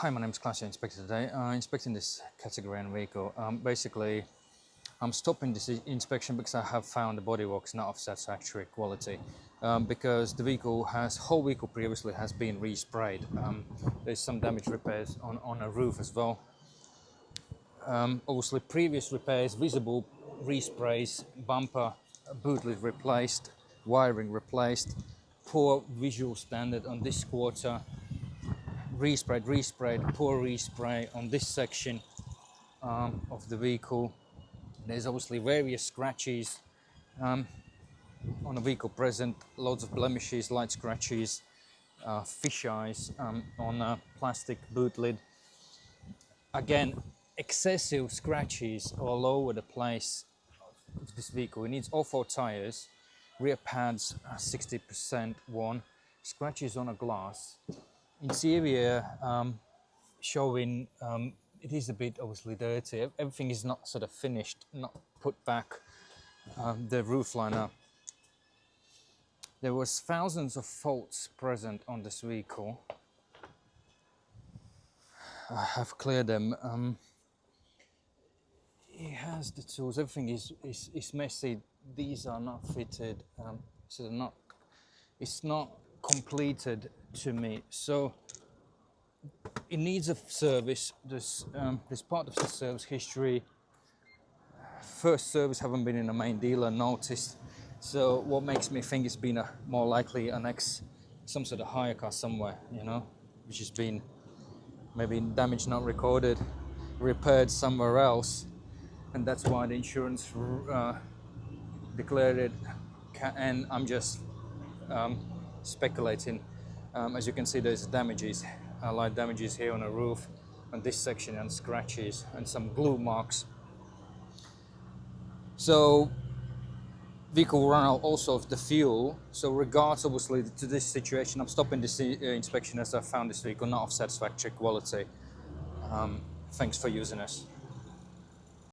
Hi, my name is Class Inspector today. Inspecting this category and vehicle. Basically, I'm stopping this inspection because I have found the bodywork is not of satisfactory quality. Because the whole vehicle previously has been resprayed. There's some damage repairs on a roof as well. Obviously, previous repairs, visible resprays, bumper, boot lid replaced, wiring replaced, poor visual standard on this quarter. Resprayed, poor respray on this section of the vehicle. There's obviously various scratches on the vehicle present, loads of blemishes, light scratches, fish eyes on a plastic boot lid. Again, excessive scratches all over the place of this vehicle. It needs all four tires, rear pads 60% worn, scratches on a glass. Interior showing it is a bit obviously dirty. Everything is not sort of finished, not put back. The roof liner. There was thousands of faults present on this vehicle. I have cleared them. It has the tools. Everything is messy. These are not fitted, so they're not. It's not completed to me, so it needs a service. This part of the service history. First service haven't been in a main dealer noticed, so what makes me think it's been more likely some sort of hire car somewhere, you know, which has been maybe damage not recorded, repaired somewhere else, and that's why the insurance declared it. And I'm just speculating. As you can see, there's damages, light damages here on the roof, on this section, and scratches and some glue marks. So vehicle run out also of the fuel. So regards obviously to this situation, I'm stopping this inspection as I found this vehicle not of satisfactory quality. Thanks for using us.